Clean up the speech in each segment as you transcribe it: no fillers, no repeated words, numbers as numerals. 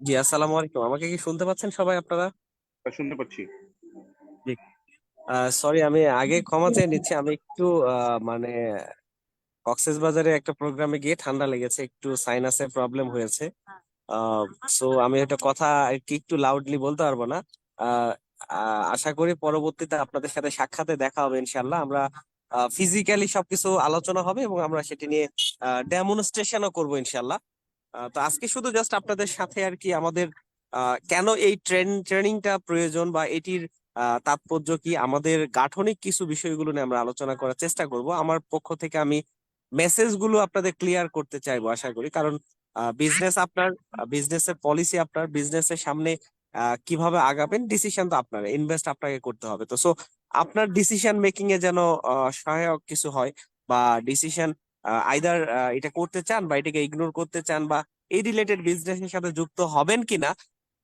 জি, আসসালামু আলাইকুম। আমাকে কি শুনতে পাচ্ছেন সবাই আপনারা? শুনতে পাচ্ছি। জি। সরি, আমি আগে ক্ষমা চেয়ে নিচ্ছি। আমি একটু মানে কক্সবাজারে একটা প্রোগ্রামে গিয়ে ঠান্ডা লেগেছে, একটু সাইনাসের প্রবলেম হয়েছে। সো আমি একটা কথা আর কি একটু লাউডলি বলতে পারবো না। আহ, আশা করি পরবর্তীতে আপনাদের সাথে সাক্ষাতে দেখা হবে ইনশাল্লাহ। আমরা ফিজিক্যালি সবকিছু আলোচনা হবে এবং আমরা সেটি নিয়ে ডেমনস্ট্রেশনও করবো ইনশাল্লাহ। তো আজকে শুধু জাস্ট আপনাদের সাথে আর কি আমাদের কেন এই ট্রেনিংটা প্রয়োজন বা এটির তাৎপর্য কি, আমাদের গাঠনিক কিছু বিষয়গুলো নিয়ে আমরা আলোচনা করার চেষ্টা করব। আমার পক্ষ থেকে আমি মেসেজ গুলো আপনাদের ক্লিয়ার করতে চাইবো আশা করি, কারণ বিজনেস আপনার, বিজনেসের পলিসি আপনার, বিজনেসের সামনে কিভাবে আগাবেন ডিসিশন তো আপনার, ইনভেস্ট আপনাকে করতে হবে। তো সো আপনার ডিসিশন মেকিং এ যেন সহায়ক কিছু হয়, বা ডিসিশন আইদার এটা করতে চান বা এটাকে ইগনোর করতে চান, বা এই রিলেটেড বিজনেসের সাথে যুক্ত হবেন কিনা,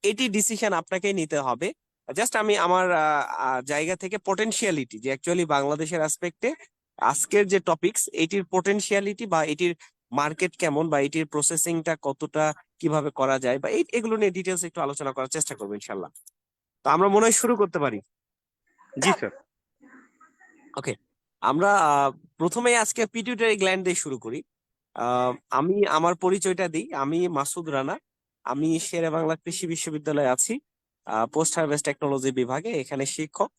এটি ডিসিশন আপনাকেই নিতে হবে। জাস্ট আমি আমার জায়গা থেকে পোটেনশিয়ালিটি, যে অ্যাকচুয়ালি বাংলাদেশের অ্যাসপেক্টে আজকের যে টপিকস, এটির পোটেনশিয়ালিটি বা এটির মার্কেট কেমন বা এটির প্রসেসিংটা কতটা, কিভাবে করা যায়, বা এগুলো নিয়ে ডিটেলস একটু আলোচনা করার চেষ্টা করবো ইনশাল্লাহ। তো আমরা মনে হয় শুরু করতে পারি। জি স্যার। ওকে। আমরা প্রথমে আজকে পিটিউটারি গ্ল্যান্ড দিয়ে শুরু করি। আহ, আমি আমার পরিচয়টা দিই। আমি মাসুদ রানা। আমি শেরেবাংলা কৃষি বিশ্ববিদ্যালয়ে আছি, পোস্ট হারভেস্ট টেকনোলজি বিভাগে, এখানে শিক্ষক।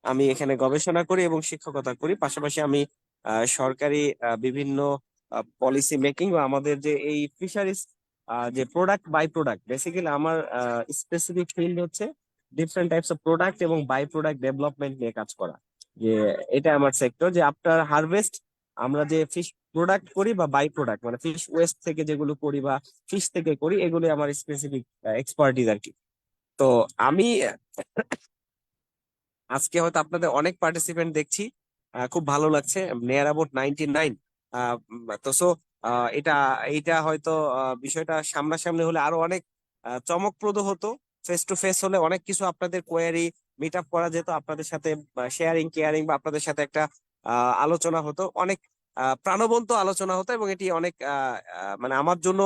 আমি এখানে গবেষণা করি এবং শিক্ষকতা করি। পাশাপাশি আমি সরকারি বিভিন্ন পলিসি মেকিং বা আমাদের যে এই ফিশারিজ যে প্রোডাক্ট বাই প্রোডাক্ট, বেসিক্যালি আমার স্পেসিফিক ফিল্ড হচ্ছে ডিফারেন্ট টাইপস অফ প্রোডাক্ট এবং বাই প্রোডাক্ট ডেভেলপমেন্ট নিয়ে কাজ করা। যে এটা আমার সেক্টর, যে আফটার হারভেস্ট আমরা যে ফিশ প্রোডাক্ট করি বা বাই প্রোডাক্ট, মানে ফিশ ওয়েস্ট থেকে যেগুলো করি বা ফিশ থেকে করি, এগুলো আমার স্পেসিফিক এক্সপার্টিস আর কি। তো আমি আজকে হয়তো আপনাদের অনেক পার্টিসিপেন্ট দেখছি, খুব ভালো লাগছে, নিয়ার অ্যাবাউট 99। তো সো এটা এইটা হয়তো বিষয়টা সামনাসামনি হলে আরো অনেক চমকপ্রদ হতো। ফেস টু ফেস হলে অনেক কিছু আপনাদের কোয়ারি মিট আপ করা যেত, আপনাদের সাথে শেয়ারিং কেয়ারিং বা আপনাদের সাথে একটা আলোচনা হতো, অনেক প্রাণবন্ত আলোচনা হতো, এবং এটি অনেক মানে আমার জন্য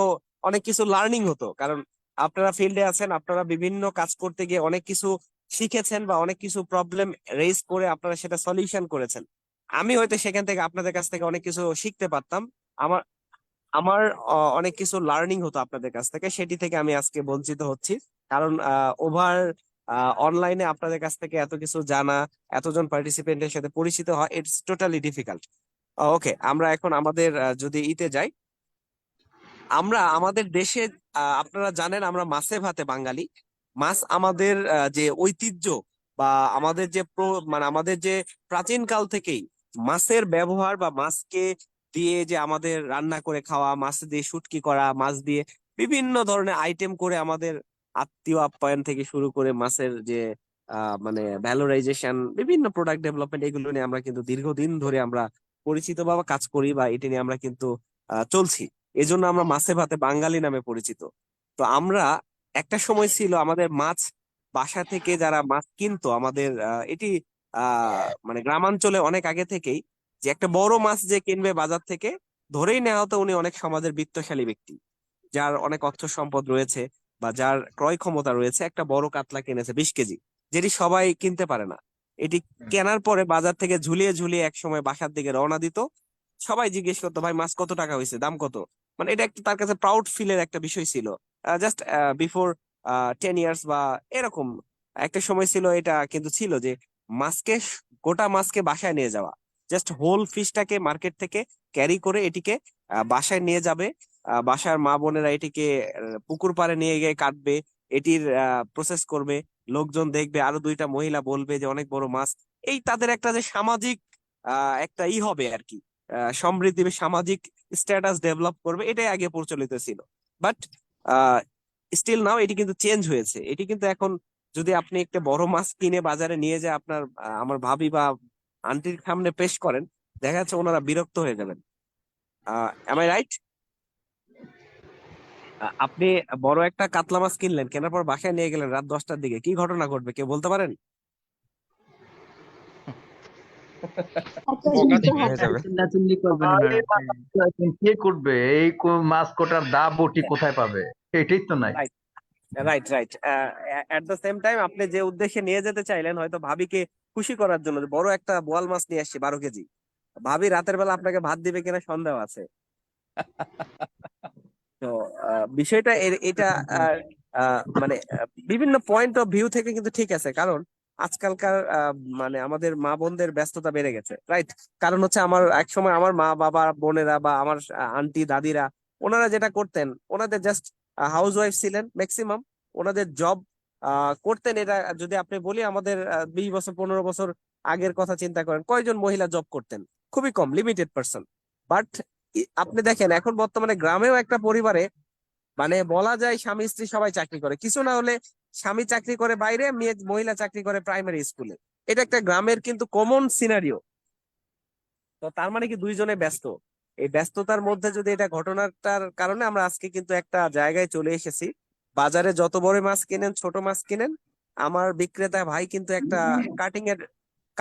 অনেক কিছু লার্নিং হতো। কারণ আপনারা ফিল্ডে আছেন, আপনারা বিভিন্ন কাজ করতে গিয়ে অনেক কিছু শিখেছেন বা অনেক কিছু প্রবলেম রেজ করে আপনারা সেটা সলিউশন করেছেন। আমি হয়তো সেখান থেকে আপনাদের কাছ থেকে অনেক কিছু শিখতে পারতাম। আমার আমার অনেক কিছু লার্নিং হতো আপনাদের কাছ থেকে, সেটি থেকে আমি আজকে বঞ্চিত হচ্ছি। কারণ ওভার অনলাইনে আপনাদের কাছ থেকে এত কিছু জানা, এতজন পার্টিসিপেন্টের সাথে পরিচিত হয়, ইটস টোটালি ডিফিকাল্ট। ওকে, আমরা এখন আমাদের যদি ইতে যাই। আমরা আমাদের দেশে, আপনারা জানেন আমরা মাছে ভাতে বাঙালি। মাছ আমাদের যে ঐতিহ্য বা আমাদের যে মানে আমাদের যে প্রাচীন কাল থেকেই মাছের ব্যবহার বা মাছকে দিয়ে যে আমাদের রান্না করে খাওয়া, মাছ দিয়ে শুটকি করা, মাছ দিয়ে বিভিন্ন ধরনের আইটেম করে আমাদের আত্মীয় আপ্যায়ন থেকে শুরু করে মাছের যে মানে ভ্যালোরাইজেশন, বিভিন্ন প্রোডাক্ট ডেভেলপমেন্ট, এগুলো নিয়ে আমরা কিন্তু দীর্ঘদিন ধরে আমরা পরিচিত বা কাজ করি, বা এটা নিয়ে আমরা কিন্তু চলছি। এজন্য আমরা মাছে ভাতে বাঙালি নামে পরিচিত। তো আমরা, একটা সময় ছিল আমাদের মাছ বাসা থেকে যারা মাছ কিনতো, আমাদের এটি মানে গ্রামাঞ্চলে অনেক আগে থেকেই, যে একটা বড় মাছ যে কিনবে বাজার থেকে, ধরেই নেওয়া হতো উনি অনেক সমাজের বিত্তশালী ব্যক্তি, যার অনেক অর্থ সম্পদ রয়েছে বা যার ক্রয় ক্ষমতা রয়েছে। একটা বড় কাতলা কিনেছে 20 কেজি, যেটি সবাই কিনতে পারে না। এটি কেনার পরে বাজার থেকে ঝুলিয়ে ঝুলিয়ে এক সময় বাসার দিকে রওনা দিত। সবাই জিজ্ঞেস করতো, ভাই মাছ কত টাকা হয়েছে, দাম কত? মানে এটা একটা তার কাছে প্রাউড ফিলের একটা বিষয় ছিল। জাস্ট বিফোর 10 ইয়ার্স বা এরকম একটা সময় ছিল, এটা কিন্তু ছিল যে মাছকে, গোটা মাছকে বাসায় নিয়ে যাওয়া, জাস্ট হোল ফিশটাকে মার্কেট থেকে ক্যারি করে এটিকে বাসায় নিয়ে যাবে। বাসার মা বোনেরা এটিকে পুকুর পাড়ে নিয়ে গিয়ে কাটবে, এটির প্রসেস করবে, লোকজন দেখবে, আরো দুইটা মহিলা বলবে যে অনেক বড় মাছ। এই তাদের একটা যে সামাজিক একটা হবে আর কি, সমৃদ্ধি বা সামাজিক স্ট্যাটাস ডেভেলপ করবে, এটাই আগে প্রচলিত ছিল। বাট স্টিল নাও এটি কিন্তু চেঞ্জ হয়েছে। এটি কিন্তু এখন, যদি আপনি একটা বড় মাছ কিনে বাজারে নিয়ে যায় আপনার আমার ভাবি বা আন্টির সামনে পেশ করেন, দেখা যাচ্ছে ওনারা বিরক্ত হয়ে যাবেন। Am I right? আপনি বড় একটা কাতলা মাছ কিনলেন, কেনার পর বাসায় নিয়ে গেলেন রাত 10টার দিকে, কি ঘটনা ঘটবে কেউ বলতে পারেন? বকা দিবে। হয়ে যাবে। চিল্লাচিল্লি করবেন আরে ওনারা। হ্যাঁ। বাবা, কে করবে এই মাছ কোটার দা বটি কোথায় পাবে? এটাই তো নাই। Right. Right, right. At the same time আপনি যে উদ্দেশ্যে নিয়ে যেতে চাইলেন, হয়তো ভাবিকে খুশি করার জন্য যে বড় একটা বোয়াল মাছ নিয়ে আসছি 12 কেজি, ভাবি রাতের বেলা আপনাকে ভাত দিবে কিনা সন্দেহ আছে। তো বিষয়টা এটা আহ, মানে বিভিন্ন পয়েন্ট অফ ভিউ থেকে কিন্তু ঠিক আছে, কারণ আজকালকার মানে আমাদের মা বোনদের ব্যস্ততা বেড়ে গেছে, রাইট? কারণ হচ্ছে আমার এক সময় আমার মা বাবা বোনেরা বা আমার আন্টি দাদিরা, ওনারা যেটা করতেন, ওনাদের জাস্ট হাউস ওয়াইফ ছিলেন ম্যাক্সিমাম, ওনাদের জব করতেন। এটা যদি আপনি বলি আমাদের 20 বছর 15 বছর আগের কথা চিন্তা করেন, কয়জন মহিলা জব করতেন? খুবই কম, লিমিটেড পার্সন। বাট আপনি দেখেন এখন বর্তমানে গ্রামেও একটা পরিবারে মানে বলা যায় স্বামী স্ত্রী সবাই চাকরি করে, কিছু না হলে স্বামী চাকরি করে বাইরে, মেয়ে মহিলা চাকরি করে প্রাইমারি স্কুলে। এটা একটা গ্রামের কিন্তু কমন সিনারিও। তো তার মানে কি দুইজনে ব্যস্ত। এই ব্যস্ততার মধ্যে যদি এটা ঘটনাটার কারণে আমরা আজকে কিন্তু একটা জায়গায় চলে এসেছি, বাজারে যত বড় মাছ কিনেন ছোট মাছ কিনেন, আমার বিক্রেতা ভাই কিন্তু একটা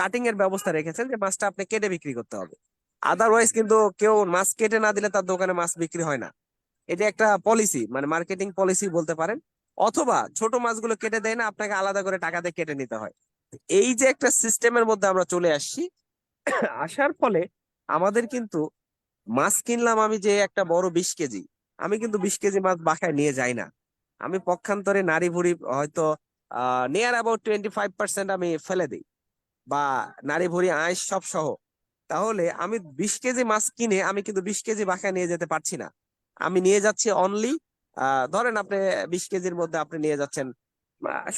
কাটিং এর ব্যবস্থা রেখেছেন যে মাছটা আপনি কেটে বিক্রি করতে হবে। আদারওয়াইজ কিন্তু কেউ মাছ কেটে না দিলে তার দোকানে মাছ বিক্রি হয় না। এটা একটা পলিসি, মানে মার্কেটিং পলিসি বলতে পারেন। অথবা ছোট মাছগুলো কেটে দেয় না, আপনাকে আলাদা করে টাকা দিয়ে কেটে নিতে হয়। এই যে একটা সিস্টেমের মধ্যে আমরা চলে আসছি, আসার ফলে আমাদের কিন্তু মাছ কিনলাম আমি যে একটা বড় 20 কেজি, আমি কিন্তু 20 কেজি মাছ বাসায় নিয়ে যাই না। আমি পক্ষান্তরে নাড়ি ভুড়ি হয়তো নিয়ার অ্যাবাউট 25% আমি ফেলে দিই, বা নাড়ি ভুড়ি আঁশ সব সহ। তাহলে আমি 20 কেজি মাছ কিনে আমি কিন্তু 20 কেজি বাসায় নিয়ে যেতে পারছি না। আমি নিয়ে যাচ্ছি অনলি, ধরেন আপনি 20 কেজির মধ্যে আপনি নিয়ে যাচ্ছেন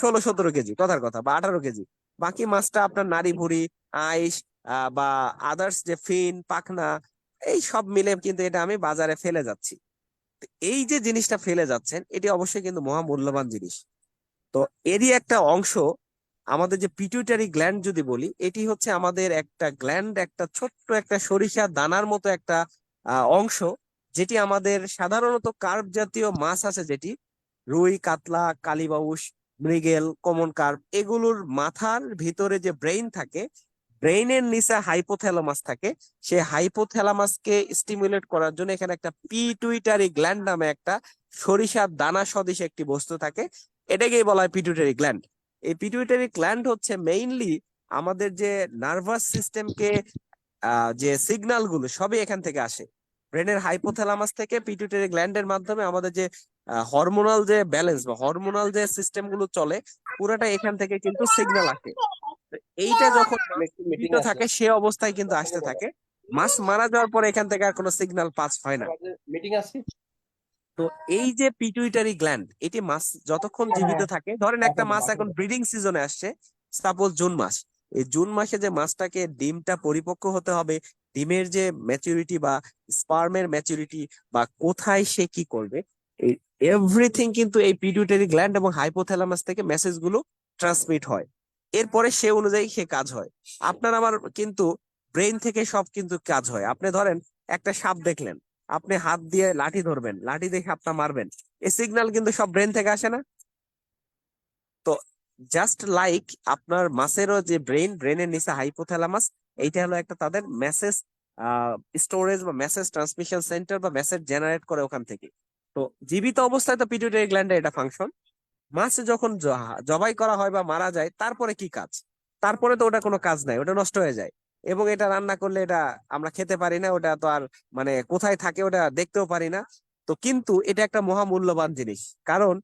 16-17 কেজি, কথার কথা, বা 18 কেজি। বাকি মাছটা আপনার নাড়ি ভুড়ি, আইস, বা আদার্স যে ফিন পাখনা, এই সব মিলে কিন্তু এটা আমি বাজারে ফেলে যাচ্ছি। তো এই যে জিনিসটা ফেলে যাচ্ছেন, এটি অবশ্যই কিন্তু মহামূল্যবান জিনিস। তো এরই একটা অংশ আমাদের যে পিটুইটারি গ্ল্যান্ড যদি বলি, এটি হচ্ছে আমাদের একটা গ্ল্যান্ড, একটা ছোট্ট একটা সরিষা দানার মতো একটা অংশ, যেটি আমাদের সাধারণত কার্প জাতীয় মাছ আছে, যেটি রুই কাতলা কালীবাউস মৃগেল কমন কার্প, এগুলোর মাথার ভিতরে যে ব্রেইন থাকে, ব্রেইনের নিচে হাইপোথ্যালামাস থাকে। সেই হাইপোথ্যালামাসকে স্টিমুলেট করার জন্য এখানে একটা পিটুইটারি গ্ল্যান্ড নামে একটা সরিষার দানা সদৃশ একটি বস্তু থাকে, এটাকেই বলা হয় পিটুইটারি গ্ল্যান্ড। এই পিটুইটারি গ্ল্যান্ড হচ্ছে মেইনলি আমাদের যে নার্ভাস সিস্টেমকে, যে সিগন্যাল গুলো সবই এখান থেকে আসে, ব্রেনের হাইপোথ্যালামাস থেকে পিটুইটারি গ্ল্যান্ডের মাধ্যমে আমাদের যে হরমোনাল যে ব্যালেন্স বা হরমোনাল যে সিস্টেম গুলো চলে, পুরাটা এখান থেকে কিন্তু সিগন্যাল আসে। তো এইটা যখন মাছ মিটিং জীবিত আছে, থাকে সে অবস্থায় কিন্তু আসতে থাকে, মাছ মারা যাওয়ার পরে এখান থেকে আর কোনো সিগন্যাল পাস হয় না। মিটিং আছে। তো এই যে পিটুইটারি গ্ল্যান্ড, এটি মাছ যতক্ষণ জীবিত থাকে, ধরেন একটা মাছ এখন ব্রিডিং সিজনে আসছে, সাপোজ জুন মাস, এই জুন মাসে যে মাছটাকে ডিমটা পরিপক্ক হতে হবে, ডিমের যে ম্যাচুরিটি বা স্পার্মের ম্যাচুরিটি, বা কোথায় সে কি করবে, এই এভরিথিং কিন্তু এই পিটুইটারি গ্ল্যান্ড এবং হাইপোথ্যালামাস থেকে মেসেজ গুলো ট্রান্সমিট হয়। এরপরে সে অনুযায়ী সে কাজ হয়। আপনার আমার কিন্তু ব্রেন থেকে সব কিন্তু কাজ হয়। আপনি ধরেন একটা সাপ দেখলেন, আপনি হাত দিয়ে লাঠি ধরবেন, লাঠি দিয়ে সাপটা মারবেন, এই সিগন্যাল কিন্তু সব ব্রেন থেকে আসে না? তো জাস্ট লাইক আপনার মাছেরও যে ব্রেনের নিচে হাইপোথ্যালামাস, এইটা হলো একটা তাদের মেসেজ স্টোরেজ বা মেসেজ ট্রান্সমিশন সেন্টার, বা মেসেজ জেনারেট করে ওখান থেকে। তো জীবিত অবস্থায় তো পিটুইটারি গ্ল্যান্ডে এটা ফাংশন। মাছ যখন জবাই করা হয় বা মারা যায়, তারপরে কি কাজ? তারপরে তো ওটা কোনো কাজ নাই, ওটা নষ্ট হয়ে যায়। এবং এটা রান্না করলে এটা আমরা খেতে পারি না, ওটা তো আর মানে কোথায় থাকে ওটা দেখতেও পারি না। তো কিন্তু এটা একটা মহামূল্যবান জিনিস, কারণ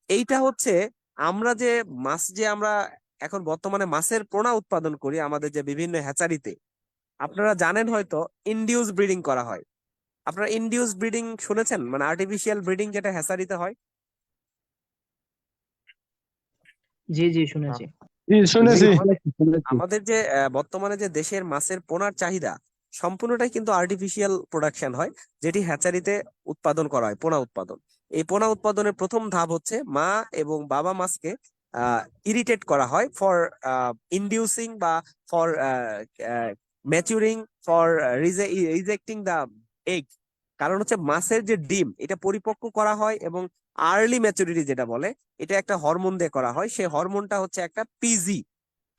এইটা হচ্ছে আমরা যে মাছ যে আমরা এখন বর্তমানে মাছের পোনা উৎপাদন করি আমাদের যে বিভিন্ন হ্যাচারিতে, আপনারা জানেন হয়তো ইনডিউস ব্রিডিং করা হয়। আপনারা ইনডিউস ব্রিডিং শুনেছেন, মানে আর্টিফিশিয়াল ব্রিডিং যেটা হ্যাচারিতে হয়? জি জি শুনেছি। জি শুনেছি। আমাদের আমাদের যে বর্তমানে যে দেশের মাছের পোনার চাহিদা, সম্পূর্ণটাই কিন্তু আর্টিফিশিয়াল প্রোডাকশন হয়, যেটি হ্যাচারিতে উৎপাদন করা হয়, পোনা উৎপাদন। এই পোনা উৎপাদনের প্রথম ধাপ হচ্ছে মা এবং বাবা মাছকে ইরিটেট করা হয় ফর ইনডিউসিং বা for maturing, for rejecting the egg. কারণ হচ্ছে মাছের যে ডিম এটা পরিপক্ক করা হয়, এবং আর্লি ম্যাচুরিটি যেটা বলে, এটা একটা হরমোন দিয়ে করা হয়। সেই হরমোনটা হচ্ছে একটা পিজি,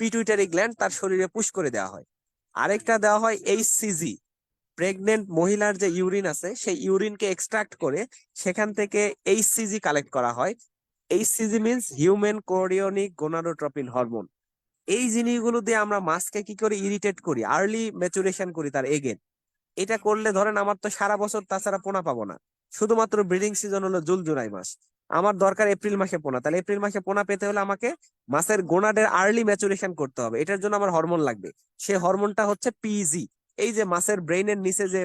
পিটুইটারি গ্ল্যান্ড, তার শরীরে পুশ করে দেওয়া হয়। আরেকটা দেওয়া হয় এইচসিজি, প্রেগনেন্ট মহিলার যে ইউরিন আছে সেই ইউরিনকে এক্সট্রাক্ট করে সেখান থেকে এইচসিজি কালেক্ট করা হয়। HCG means human chorionic gonadotropin hormone. এই জিনিসগুলো দিয়ে আমরা মাছকে কি করি, ইরিটেট করি, আর্লি ম্যাচুরেশন করি তার এগের। এটা করলে ধরেন আমার তো সারা বছর তাছাড়া পোনা পাবো না, শুধুমাত্র ব্রিডিং সিজন হলো জুন জুলাই মাস, আমার দরকার এপ্রিল মাসে পোনা। তাহলে এপ্রিল মাসে পোনা পেতে হলে আমাকে মাছের গোনাডের আর্লি ম্যাচুরেশন করতে হবে। এটার জন্য আমার হরমোন লাগবে, সে হরমোনটা হচ্ছে পিজি। এই যে মাছের ব্রেইনের নিচে যে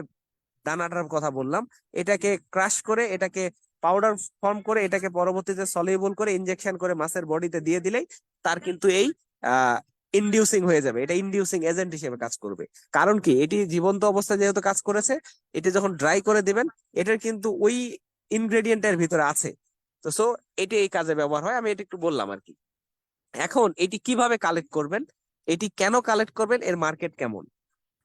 দানাটার কথা বললাম, এটাকে ক্রাশ করে, এটাকে পাউডার ফর্ম করে, এটাকে পরবর্তীতে সলিউবল করে ইনজেকশন করে মাছের বডিতে দিয়ে দিলেই তার কিন্তু এই ইনডিউসিং হয়ে যাবে। এটা ইনডিউসিং এজেন্ট হিসেবে কাজ করবে। কারণ কি, এটি জীবন্ত অবস্থায় যেহেতু কাজ করেছে, এটি যখন ড্রাই করে দিবেন, এটার কিন্তু ওই ইনগ্রেডিয়েন্টের ভিতরে আছে। তো সো এটি এই কাজে ব্যবহার হয়, আমি এটা একটু বললাম আর কি। এখন এটি কিভাবে কালেক্ট করবেন, এটি কেন কালেক্ট করবেন, এর মার্কেট কেমন,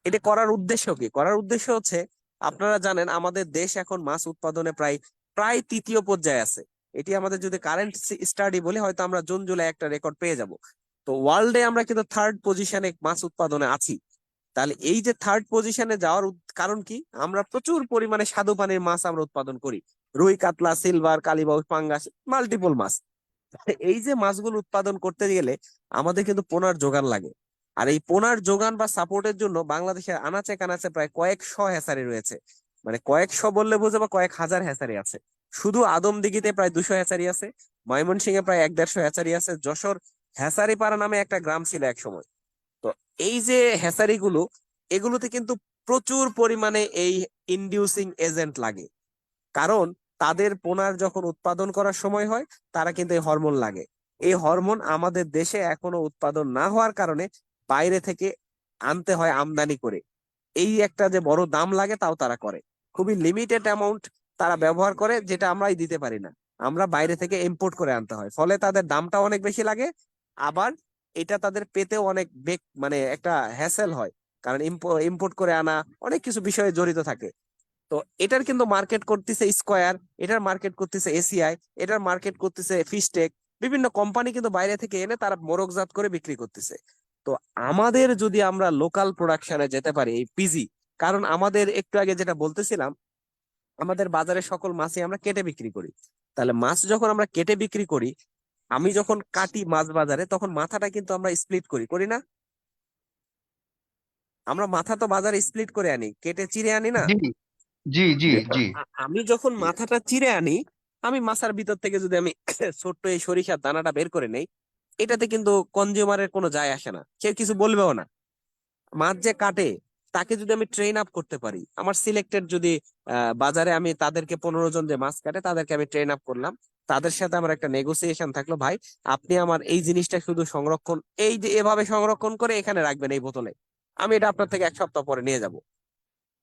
এটা করার উদ্দেশ্য কি? করার উদ্দেশ্য হচ্ছে, আপনারা জানেন আমাদের দেশ এখন মাছ উৎপাদনে প্রায় প্রায় তৃতীয় পর্যায়ে আছে। এটি আমাদের যদি কারেন্ট স্টাডি বলি, হয়তো আমরা জুন জুলাই একটা রেকর্ড পেয়ে যাব। তো ওয়ার্ল্ডে আমরা কিন্তু থার্ড পজিশনে মাছ উৎপাদনে আছি। তাহলে এই যে থার্ড পজিশনে যাওয়ার কারণ কি, আমরা প্রচুর পরিমাণে স্বাদু পানির মাছ আমরা উৎপাদন করি, রুই, কাতলা, সিলভার, কালীবাউস, পাঙ্গাস, মাল্টিপল মাছ। এই যে মাছগুলো উৎপাদন করতে গেলে আমাদের কিন্তু পোনার যোগান লাগে। আর এই পোনার যোগান বা সাপোর্টের জন্য বাংলাদেশের আনাচে কানাচে প্রায় কয়েকশো হ্যাচারি রয়েছে। মানে কয়েকশো বললে বোঝো বা কয়েক হাজার হ্যাচারি আছে। শুধু আদমদিঘিতে প্রায় 200 হ্যাচারি আছে, ময়মনসিংহে প্রায় 1-150 হ্যাচারি আছে, যশোর হ্যাচারি পাড়া নামে একটা গ্রাম ছিল এক সময়। তো এই যে হ্যাচারি গুলো, এগুলোতে কিন্তু প্রচুর পরিমাণে এই ইনডিউসিং এজেন্ট লাগে। কারণ তাদের পোনার যখন উৎপাদন করার সময় হয়, তারা কিন্তু এই হরমোন লাগে। এই হরমোন আমাদের দেশে এখনো উৎপাদন না হওয়ার কারণে বাইরে থেকে আনতে হয় আমদানি করে। এই একটা যে বড় দাম লাগে, তাও তারা করে। খুবই লিমিটেড অ্যামাউন্ট তারা ব্যবহার করে, যেটা আমরাই দিতে পারি না। আমরা বাইরে থেকে ইম্পোর্ট করে আনতে হয়, ফলে তাদের দামটা অনেক বেশি লাগে। আবার এটা তাদের পেতেও অনেক মানে একটা হ্যাসেল হয়, কারণ ইম্পোর্ট করে আনা অনেক কিছু বিষয়ে জড়িত থাকে। তো এটার কিন্তু মার্কেট করতেছে স্কয়ার, এটার মার্কেট করতেছে এসিআই, এটার মার্কেট করতেছে ফিশটেক। বিভিন্ন কোম্পানি কিন্তু বাইরে থেকে এনে তারা মোড়কজাত করে বিক্রি করতেছে। তো আমাদের যদি আমরা লোকাল প্রোডাকশনে যেতে পারি এই পিজি, কারণ আমাদের একটু আগে যেটা বলতেছিলাম, আমাদের বাজারে সকল মাছই আমরা কেটে বিক্রি করি। তাহলে মাছ যখন আমরা কেটে বিক্রি করি, আমি যখন কাটি মাছ বাজারে, তখন মাথাটা কিন্তু আমরা স্প্লিট করি, করি না? আমরা মাথা তো বাজারে স্প্লিট করে আনি, কেটে চিড়ে আনি না? জি জি জি জি। আমি যখন মাথাটা চিড়ে আনি, আমি মাথার ভিতর থেকে যদি আমি ছোট্ট এই সরিষার দানাটা বের করে নেই, এটাতে কিন্তু কনজিউমারের কোনো যায় আসে না, কেউ কিছু বলবেও না। মাছ যে কাটে, তাকে যদি আমি ট্রেন আপ করতে পারি, আমার সিলেক্টেড যদি বাজারে আমি তাদেরকে 15 জন যে মাছ কাটে তাদেরকে আমি ট্রেন আপ করলাম, তাদের সাথে আমার একটা নেগোসিয়েশন থাকলো, ভাই আপনি আমার এই জিনিসটা শুধু সংরক্ষণ, এই যে এভাবে সংরক্ষণ করে এখানে রাখবেন এই বোতলে, আমি এটা আপনার থেকে 1 সপ্তাহ পরে নিয়ে যাব।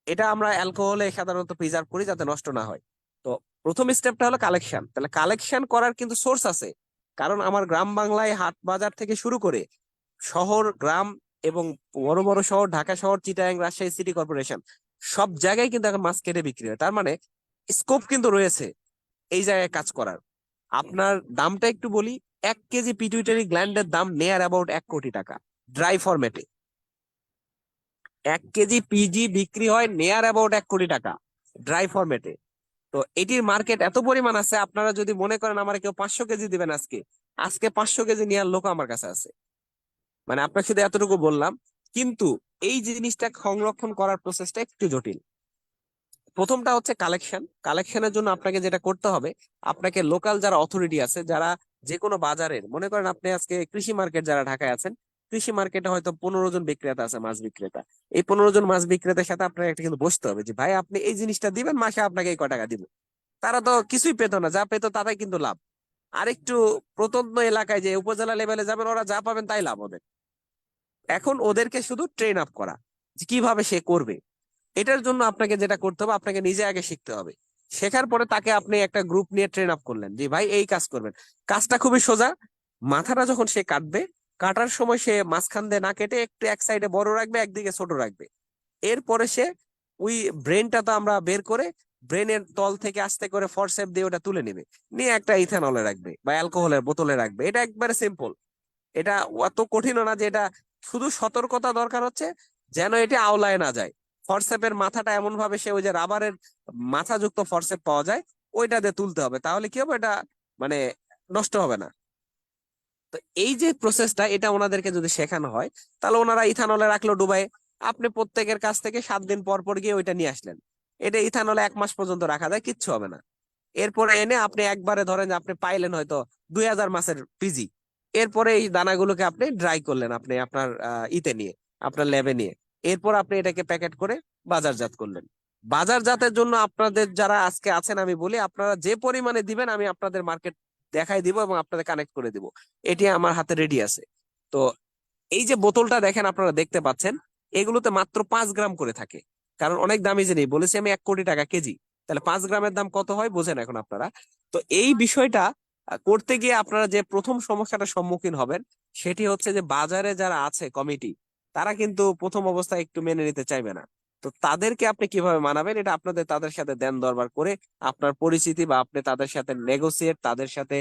এটা আমরা অ্যালকোহলে সাধারণত প্রিজার্ভ করি যাতে নষ্ট না হয়। তো প্রথম স্টেপটা হলো কালেকশন। তাহলে কালেকশন করার কিন্তু সোর্স আছে, কারণ আমার গ্রাম বাংলায় হাট বাজার থেকে শুরু করে শহর, গ্রাম এবং বড় বড় শহর, ঢাকা শহর, চিটাগাং, রাজশাহী সিটি কর্পোরেশন, সব জায়গায় কিন্তু এখন মাছ কেটে বিক্রি হয়। তার মানে স্কোপ কিন্তু রয়েছে এই জায়গায় কাজ করার। আপনার দামটা একটু বলি, 1 কেজি পিটুইটারি গ্ল্যান্ডের দাম নেয়ার অ্যাবাউট 1 কোটি টাকা ড্রাই ফরম্যাটে। 1 কেজি পিজি বিক্রি হয় নেয়ার অ্যাবাউট 1 কোটি টাকা ড্রাই ফরম্যাটে। তো এটির মার্কেট এত পরিমাণ আছে, আপনারা যদি মনে করেন আমার কেউ 500 কেজি দিবেন আজকে, আজকে 500 কেজি নেওয়ার লোক আমার কাছে আছে। মানে আপনার শুধু এতটুকু বললাম। কিন্তু এই জিনিসটা সংরক্ষণ করার প্রসেসটা একটু জটিল। প্রথমটা হচ্ছে কালেকশন। কালেকশনের জন্য আপনাকে যেটা করতে হবে, আপনাকে লোকাল যারা অথরিটি আছে, যারা যে কোনো বাজারের, মনে করেন আপনি আজকে কৃষি মার্কেট যারা ঢাকায় আছেন, কৃষি মার্কেটে হয়তো 15 জন বিক্রেতা আছে, মাছ বিক্রেতা। এই 15 জন মাছ বিক্রেতার সাথে আপনাকে একটা কিন্তু বসতে হবে যে ভাই আপনি এই জিনিসটা দিবেন, মাসে আপনাকে এই ক টাকা দিব। তারা তো কিছুই পেতো না, যা পেতো তাতেই কিন্তু লাভ। আরেকটু প্রত্যন্ত এলাকায় যে উপজেলা লেভেলে যাবেন, ওরা যা পাবেন তাই লাভ হবে। এখন ওদেরকে শুধু ট্রেন আপ করা, যে কিভাবে সে করবে। এটার জন্য আপনাকে যেটা করতে হবে, আপনাকে নিজে আগে শিখতে হবে। শেখার পরে তাকে আপনি একটা গ্রুপ নিয়ে ট্রেন আপ করলেন যে ভাই এই কাজ করবেন। কাজটা খুবই সোজা। মাথাটা যখন সে কাটবে, কাটার সময় সে মাঝখান দিয়ে না কেটে একটু এক সাইডে বড় রাখবে, একদিকে ছোট রাখবে। এরপরে সে ওই ব্রেনটা তো আমরা বের করে, ব্রেনের তল থেকে আস্তে করে ফরসেপ দিয়ে ওটা তুলে নেবে, নিয়ে একটা ইথানলে রাখবে বা অ্যালকোহলের বোতলে রাখবে। এটা একবারে সিম্পল। এটা অত কঠিনও না যে এটা, শুধু সতর্কতা দরকার হচ্ছে যেন এটি আওলায় না যায়। ফরসেপের মাথাটা এমন ভাবে, সে ওই যে রাবারের মাথাযুক্ত ফরসেপ পাওয়া যায়, ওইটা দিয়ে তুলতে হবে। তাহলে কি হবে, এটা মানে নষ্ট হবে না। তো এই যে প্রসেসটা, এটা ওনাদেরকে যদি শেখানো হয়, তাহলে ওনারা ইথানলে রাখলো ডুবাই, আপনি প্রত্যেকের কাছ থেকে 7 দিন পর পর গিয়ে ওইটা নিয়ে আসলেন। এটা ইথানলে 1 মাস পর্যন্ত রাখা যায়, কিচ্ছু হবে না। এরপরে এনে আপনি একবারে ধরেন যে আপনি পাইলেন হয়তো 2000 মাসের পিজি, এরপরে এই দানাগুলোকে আপনি ড্রাই করলেন আপনি আপনার ইতে নিয়ে, আপনার ল্যাবে নিয়ে, এরপর আপনি এটাকে প্যাকেট করে বাজারজাত করলেন। বাজারজাতের জন্য আপনাদের যারা আজকে আছেন, আমি বলি আপনারা যে পরিমাণে দিবেন আমি আপনাদের মার্কেট দেখাই দিব এবং আপনাদের কানেক্ট করে দিব। এটি আমার হাতে রেডি আছে। তো এই যে বোতলটা দেখেন, আপনারা দেখতে পাচ্ছেন, এগুলোতে মাত্র 5 গ্রাম করে থাকে। কারণ অনেক দামি জিনিস, বলেছি আমি 1 কোটি টাকা কেজি, তাহলে 5 গ্রামের দাম কত হয় বোঝেন এখন আপনারা। তো এই বিষয়টা করতে গিয়ে আপনারা যে প্রথম সমস্যাটার সম্মুখীন হবেন, সেটি হচ্ছে যে বাজারে যারা আছে কমিটি, তারা কিন্তু প্রথম অবস্থায় একটু মেনে নিতে চাইবে না। তো তাদেরকে আপনি কিভাবে মানাবেন, এটা আপনাদের তাদের সাথে দেন দরবার করে আপনার পরিচিতি বা আপনি তাদের সাথে নেগোসিয়েট, তাদের সাথে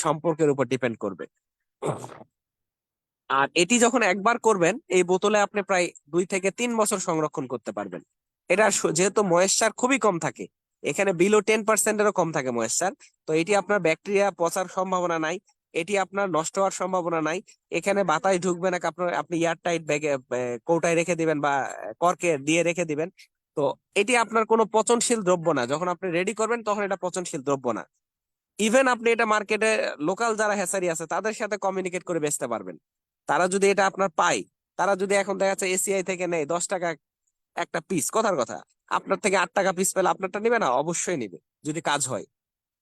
সম্পর্কের উপর ডিপেন্ড করবে। আর এটি যখন একবার করবেন, এই বোতলে আপনি প্রায় 2 থেকে 3 বছর সংরক্ষণ করতে পারবেন। এটা যেহেতু ময়েশ্চার খুবই কম থাকে, এখানে বিলো 10%-এরও কম থাকে ময়েশ্চার, তো এটি আপনার ব্যাকটেরিয়া পচার সম্ভাবনা নাই, এটি আপনার নষ্ট হওয়ার সম্ভাবনা নাই। এখানে বাতাস ঢুকবে না, আপনার আপনি এয়ার টাইট ব্যাগে কৌটায় রেখে দিবেন বা কর্কে দিয়ে রেখে দিবেন। তো এটি আপনার কোনো পচনশীল দ্রব্য না, যখন আপনি রেডি করবেন তখন এটা পচনশীল দ্রব্য না। ইভেন আপনি এটা মার্কেটে লোকাল যারা হ্যাচারি আছে তাদের সাথে কমিউনিকেট করে বেচতে পারবেন। তারা যদি এটা আপনার পায়, তারা যদি এখন দেখা যাচ্ছে এসিআই থেকে নেয় 10 টাকা একটা পিস, কথার কথা, আপনার থেকে 8 টাকা পিস পেলে আপনারটা নিবে না? অবশ্যই নিবে, যদি কাজ হয়।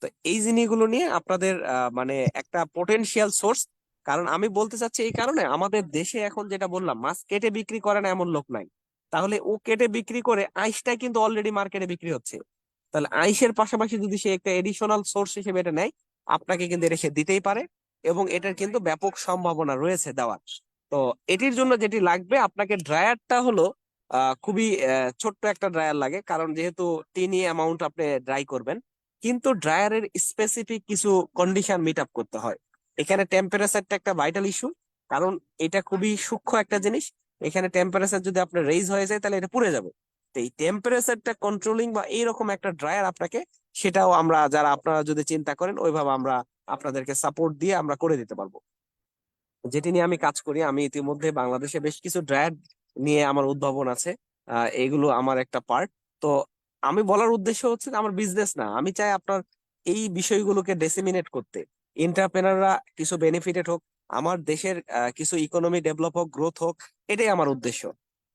তো এই জিনিসগুলো নিয়ে আপনাদের মানে একটা পোটেনশিয়াল সোর্স। কারণ আমি বলতে চাচ্ছি এই কারণে, আমাদের দেশে এখন যেটা বললাম, মাছ কেটে বিক্রি করে না এমন লোক নাই। তাহলে ও কেটে বিক্রি করে আইসটা কিন্তু অলরেডি মার্কেটে বিক্রি হচ্ছে। তাহলে আইসের পাশাপাশি যদি সে একটা এডিশনাল সোর্স হিসেবে এটা নেয়, আপনাকে কিন্তু এটা সে দিতেই পারে, এবং এটার কিন্তু ব্যাপক সম্ভাবনা রয়েছে দেওয়ার। তো এটির জন্য যেটি লাগবে, আপনাকে ড্রায়ারটা হলো খুবই ছোট্ট একটা ড্রায়ার লাগে, কারণ যেহেতু টিনি অ্যামাউন্ট আপনি ড্রাই করবেন। কিন্তু ড্রায়ারের স্পেসিফিক কিছু কন্ডিশন মিট আপ করতে হয়। এখানে টেম্পারেচারটা একটা ভাইটাল ইস্যু, কারণ এটা খুবই সূক্ষ্ম একটা জিনিস। এখানে টেম্পারেচার যদি আপনার রেইজ হয়ে যায় তাহলে এটা পুড়ে যাবে। তো এই টেম্পারেচারটা কন্ট্রোলিং বা এইরকম একটা ড্রায়ার আপনাকে, সেটাও আমরা যারা আপনারা যদি চিন্তা করেন ওইভাবে আমরা আপনাদেরকে সাপোর্ট দিয়ে আমরা করে দিতে পারবো। যেটি নিয়ে আমি কাজ করি, আমি ইতিমধ্যে বাংলাদেশে বেশ কিছু ড্রায়ার নিয়ে আমার উদ্ভাবন আছে। এগুলো আমার একটা পার্ট। তো আমি বলার উদ্দেশ্য হচ্ছে যে আমার বিজনেস না, আমি চাই আপনার এই বিষয়গুলোকে ডেসিমিনেট করতে, এন্টারপ্রেনাররা কিছু বেনিফিটেড হোক, আমার দেশের কিছু ইকোনমি ডেভেলপ হোক, গ্রোথ হোক, এটাই আমার উদ্দেশ্য।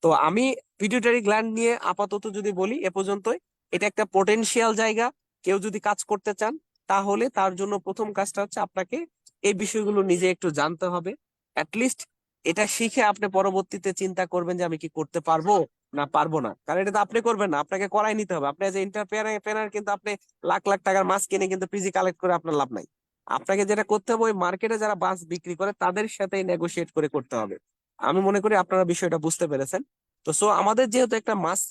তো আমি পিটুইটারি গ্ল্যান্ড নিয়ে আপাতত যদি বলি এ পর্যন্তই। এটা একটা পোটেনশিয়াল জায়গা। কেউ যদি কাজ করতে চান, তাহলে তার জন্য প্রথম কাজটা হচ্ছে আপনাকে এই বিষয়গুলো নিজে একটু জানতে হবে। অ্যাটলিস্ট এটা শিখে আপনি পরবর্তীতে চিন্তা করবেন যে আমি কি করতে পারবো না পারবো না, কারণ এটা তো আপনি করবেন না, আপনাকে করাই নিতে হবে। আপনি যে এন্টারপ্রেনার কিন্তু আপনি লাখ লাখ টাকার মাছ কিনে কিন্তু পিজি কালেক্ট করে আপনার লাভ নাই। আপনাকে যেটা করতে হবে, ওই মার্কেটে যারা মাছ বিক্রি করে তাদের সাথে নেগোশিয়েট করে করতে হবে। আমি মনে করি আপনারা বিষয়টা বুঝতে পেরেছেন। তো সো আমাদের যেহেতু একটা মাছ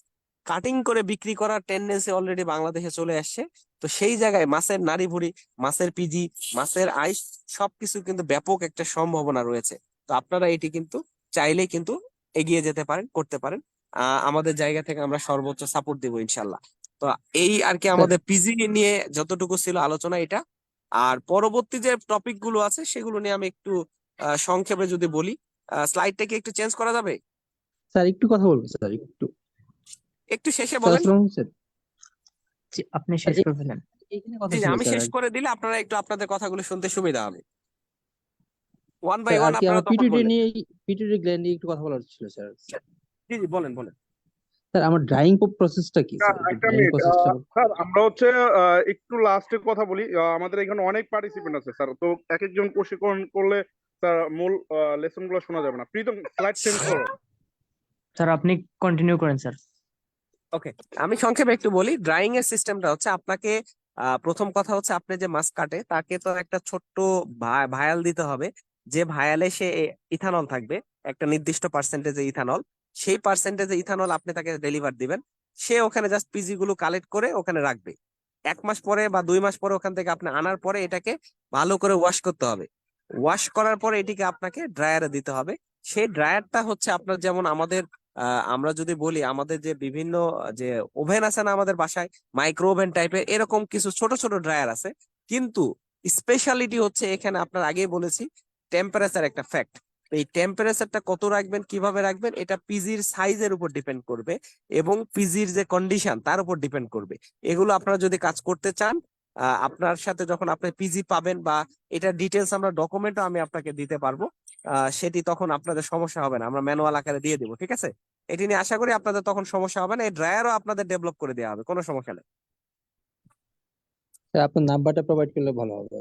কাটিং করে বিক্রি করার টেন্ডেন্সি অলরেডি বাংলাদেশে চলে আসছে, তো সেই জায়গায় মাছের নাড়ি ভুড়ি, মাছের পিজি, মাছের আইস, সবকিছু কিন্তু ব্যাপক একটা সম্ভাবনা রয়েছে। তো আপনারা এটি কিন্তু চাইলেই কিন্তু এগিয়ে যেতে পারেন, করতে পারেন। আমাদের জায়গা থেকে আমরা সর্বোচ্চ সাপোর্ট দিব ইনশাল্লাহ। তো এই আর কি স্যার আমাদের পিজি নিয়ে যতটুকু ছিল আলোচনা এটা। আর পরবর্তী যে টপিক গুলো আছে সেগুলো নিয়ে আমি একটু সংক্ষেপে যদি বলি, স্লাইডটা কি একটু চেঞ্জ করা যাবে? স্যার একটু কথা বলবো স্যার একটু। একটু শেষে স্যার বলেন। আসসালামু আলাইকুম স্যার। জি, আপনি স্যার শেষ করে ফেলেন। এইখানে জি কথা জি, ছিল আমি স্যার শেষ করে দিলে আপনারা একটু আপনাদের কথাগুলো শুনতে সুবিধা হবে। ওয়ান বাই স্যার ওয়ান আর কি আপনারা আমার তখন পিটুইটারি বললেন। নিয়ে, পিটুইটারি গ্ল্যান্ড নিয়ে একটু কথা বলার ছিল স্যার। জি জি, বলেন বলেন। স্যার আমার ড্রাইং প্রসেসটা কি স্যার, একটু একটা ড্রাইং মিনিট প্রসেসটা। স্যার, আমরা হচ্ছে একটু লাস্টে কথা বলি। আমাদের এখানে অনেক পার্টিসিপেন্ট আছে স্যার, তো এক একজন প্রশিক্ষণ করলে স্যার মূল লেসন গুলো শোনা যাবে না। প্রীতম, স্লাইড চেঞ্জ করো। স্যার আপনি কন্টিনিউ করেন স্যার। ওকে, আমি সংক্ষেপে একটু বলি। ড্রাইং এর সিস্টেমটা হচ্ছে আপনাকে প্রথম কথা হচ্ছে আপনি যে মাছ কাটে তাকে তো একটা ছোট্ট ভায়াল দিতে হবে। যে ভায়ালে সে ইথানল থাকবে, একটা নির্দিষ্ট পার্সেন্টেজে ইথানল, সেই পার্সেন্টেজে ইথানল আপনি তাকে ডেলিভার দিবেন। সে ওখানে জাস্ট পিজি গুলো কালেক্ট করে ওখানে রাখবে। 1 মাস পরে বা 2 মাস পরে ওখান থেকে আপনি আনার পরে এটাকে ভালো করে ওয়াশ করতে হবে। ওয়াশ করার পরে এটিকে আপনাকে ড্রায়ারে দিতে হবে। সেই ড্রায়ারটা হচ্ছে আপনার, যেমন আমাদের আমরা যদি বলি আমাদের যে বিভিন্ন যে ওভেন আছে না আমাদের বাসায়, মাইক্রো ওভেন টাইপের এরকম কিছু ছোট ছোট ড্রায়ার আছে। কিন্তু স্পেশালিটি হচ্ছে এখানে আপনার আগেই বলেছি টেম্পারেচার একটা ফ্যাক্ট। এই টেম্পারেচারটা কত রাখবেন, কিভাবে রাখবেন, এটা পিজির সাইজের উপর ডিপেন্ড করবে এবং পিজির যে কন্ডিশন তার উপর ডিপেন্ড করবে। এগুলো আপনারা যদি কাজ করতে চান, আপনার সাথে যখন আপনি পিজি পাবেন বা এটা ডিটেলস আমরা ডকুমেন্টও আমি আপনাকে দিতে পারবো, সেটি তখন আপনাদের সমস্যা হবে না, আমরা ম্যানুয়াল আকারে দিয়ে দেবো, ঠিক আছে? এটি নিয়ে আশা করি আপনাদের তখন সমস্যা হবে না। এই ড্রায়ারও আপনাদের ডেভেলপ করে দেওয়া হবে, কোনো সমস্যা নেই। স্যার আপনার নাম্বারটা প্রোভাইড করলে ভালো হবে।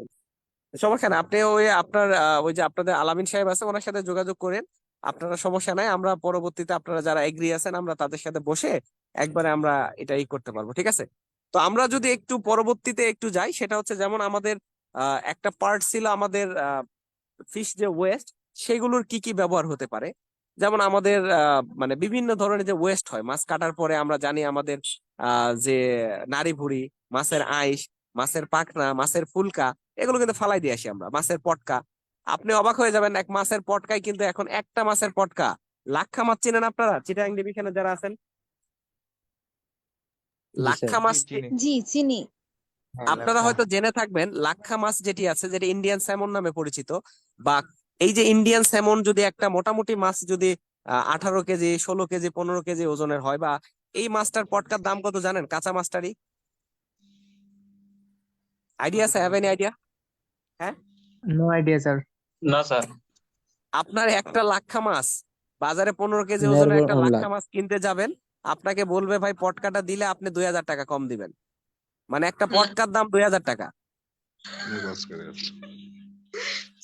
সমস্যা না, আপনি ওই আপনার ওই যে আপনাদের আলামিন সাহেব আছে ওনার সাথে যোগাযোগ করেন, আপনারা সমস্যা নাই। আমরা পরবর্তীতে আপনারা যারা এগ্রি আছেন আমরা তাদের সাথে বসে একবারে আমরা এটা করতে পারবো, ঠিক আছে? তো আমরা যদি একটু পরবর্তীতে একটু যাই, সেটা হচ্ছে যেমন আমাদের একটা পার্ট ছিল আমাদের ফিশ যে ওয়েস্ট, সেগুলোর কি কি ব্যবহার হতে পারে। যেমন আমাদের মানে বিভিন্ন ধরনের যে ওয়েস্ট হয় মাছ কাটার পরে, আমরা জানি আমাদের যে নাড়ি ভুড়ি, মাছের আইশ, মাছের পাখনা, মাছের ফুলকা, এগুলো কিন্তু ফালাই দিয়ে আসি আমরা। মাছের পটকা, আপনি অবাক হয়ে যাবেন, এক মাছের পটকায় কিন্তু এখন একটা মাছের পটকা লাক্ষা মাছ চিনেন আপনারা চিটাগাং ডিভিশনে যারা আছেন? জি স্যার। লাক্ষা মাছ চিনি। জি চিনি। আপনারা হয়তো জেনে থাকবেন লাক্ষা মাছ যেটি আছে, যেটি ইন্ডিয়ান স্যামন নামে পরিচিত। বা এই যে ইন্ডিয়ান স্যামন যদি একটা মোটামুটি মাছ যদি 18 কেজি, 16 কেজি, 15 কেজি ওজনের হয়, বা এই মাছটার পটকার দাম কত জানেন? কাঁচা মাছটারই আইডিয়া আছে? Have any idea? হ্যাঁ, নো আইডিয়া স্যার। না স্যার। আপনার একটা লাক্ষা মাছ বাজারে 15 কেজি নেয়ার ওজনের উপর একটা 1 লাক্ষা লাখ। মাছ কিনতে যাবেন, আপনাকে বলবে ভাই পটকাটা দিলে আপনি 2000 টাকা কম দিবেন। মানে একটা পটকার দাম 2000 টাকা।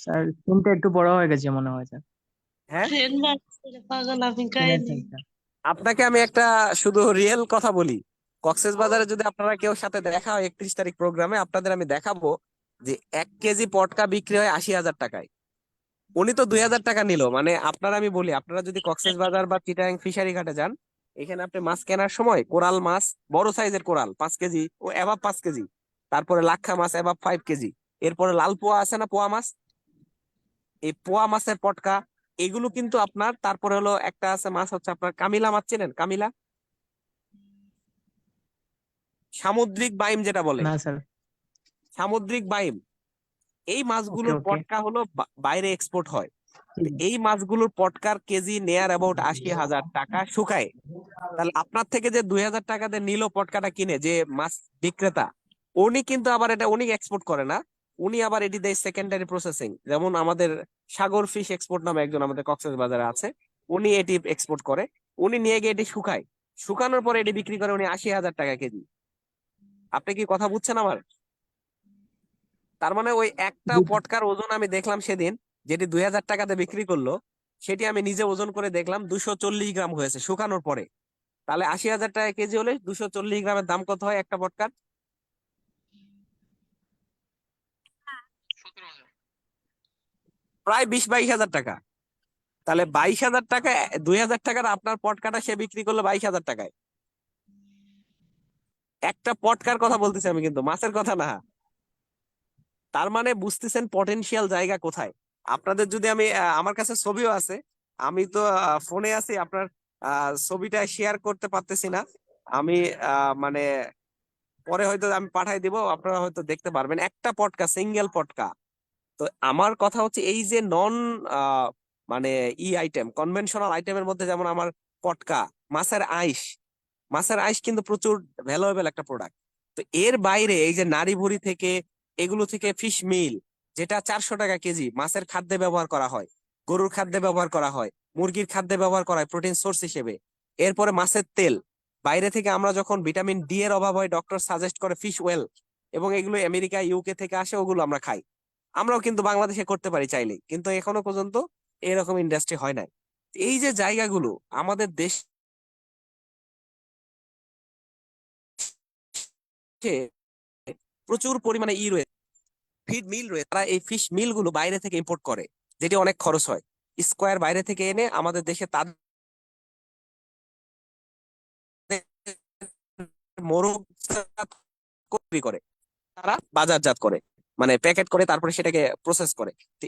স্যার সিনটা একটু বড় হয়ে গেছে মনে হয় স্যার। হ্যাঁ, পাগল আমি হ্যাঁ স্যার। আপনাকে আমি একটা শুধু রিয়েল কথা বলি। কক্সবাজারে যদি আপনারা কেউ সাথে দেখা হয় 31 তারিখ প্রোগ্রামে, আপনাদের আমি দেখাবো যে 1 কেজি পটকা বিক্রি হয় 80,000 টাকায়। উনি তো 2000 টাকা নিল। মানে আপনারা, আমি বলি, আপনারা যদি কক্সবাজার বা চিটাগাং ফিশারি ঘাটে যান, এখানে আপনি মাছ কেনার সময় কোরাল মাছ, বড় সাইজের কোরাল 5 কেজি ও এভাব 5 কেজি, তারপরে লাক্ষা মাছ এভাব 5 কেজি, এরপরে লাল পোয়া আছে না, পোয়া মাছ, এই পোয়া মাছের পটকা, এগুলো কিন্তু আপনার। তারপরে হলো একটা আছে মাছ হচ্ছে আপনার কামিলা মাছ, চেনেন কামিলা? সামুদ্রিক বাইম যেটা বলে, না স্যার। সামুদ্রিক বাইম, এই ওকে মাছগুলোর ওকে। পটকা হলো বাইরে এক্সপোর্ট হয়। তো এই মাছগুলোর পটকার কেজি নেয়ার অ্যাবাউট 80,000 টাকা শুকায়। তাহলে আপনার থেকে যে 2000 টাকাতে নিল পটকাটা কিনে, যে মাছ বিক্রেতা, উনি কিন্তু আবার এটা উনি এক্সপোর্ট করে না, উনি আবার এটি দেয় সেকেন্ডারি প্রসেসিং। যেমন আমাদের সাগর ফিশ এক্সপোর্ট নামে একজন আমাদের কক্সবাজারে আছে, উনি এটি এক্সপোর্ট করে, উনি নিয়ে গিয়ে এটি শুকায়, শুকানোর পরে এটি বিক্রি করে উনি 80,000 টাকা কেজি। আপনি কি কথা বুঝছেন আমার? তার মানে ওই একটা পটকার ওজন আমি দেখলাম সেদিন, যেটি 2000 টাকাতে বিক্রি করলো, সেটি আমি নিজে ওজন করে দেখলাম 240 গ্রাম হয়েছে শুকানোর পরে। তাহলে 80,000 টাকা কেজি হলে 240 গ্রামের দাম কত হয় একটা পটকার? প্রায় 20-22 হাজার টাকা। তাহলে 22,000 টাকা, 2,000 টাকার আপনার পটকাটা সে বিক্রি করলো 22,000 টাকায়। একটা পটকার কথা বলতেছি আমি, কিন্তু মাছের কথা না। তার মানে বুঝতেছেন পটেনশিয়াল জায়গা কোথায়। আপনাদের যদি আমি আমার কাছে ছবিও আছে, আমি তো ফোনে আছি, আপনার ছবিটা শেয়ার করতে পারতেছি না আমি। মানে পরে হয়তো আমি পাঠাই দিব, আপনারা হয়তো দেখতে পারবেন একটা পটকা, সিঙ্গেল পটকা। তো আমার কথা হচ্ছে এই যে নন মানে আইটেম, কনভেনশনাল আইটেমের মধ্যে যেমন আমার পটকা, মাছের আইশ, মাছের আইশ কিন্তু প্রচুর ভ্যালুয়েবল একটা প্রোডাক্ট। তো এর বাইরে এই যে নাড়ি ভুড়ি থেকে, এগুলো থেকে ফিশ মিল, যেটা 400 টাকা কেজি মাছের খাদ্যে ব্যবহার করা হয়, গরুর খাদ্যে ব্যবহার করা হয়, মুরগির খাদ্যে ব্যবহার করা হয় প্রোটিন সোর্স হিসেবে। এরপরে মাছের তেল, বাইরে থেকে আমরা যখন ভিটামিন ডি এর অভাব হয় ডক্টর সাজেস্ট করে ফিশ ওয়েল, এবং এগুলো আমেরিকা ইউকে থেকে আসে, ওগুলো আমরা খাই। আমরাও কিন্তু বাংলাদেশে করতে পারি চাইলেই, কিন্তু এখনো পর্যন্ত এরকম ইন্ডাস্ট্রি হয় নাই। এই যে জায়গাগুলো আমাদের দেশে প্রচুর পরিমাণে রয়েছে, ফিড মিল রয়েছে, তারা এই ফিশ মিল গুলো বাইরে থেকে ইম্পোর্ট করে, যেটি অনেক খরচ হয়। স্কোয়ার বাইরে থেকে এনে আমাদের দেশে তাদের মোরগ বিক্রি করে, তারা বাজারজাত করে, মানে প্যাকেট করে, তারপরে সেটাকে প্রসেস করে। তো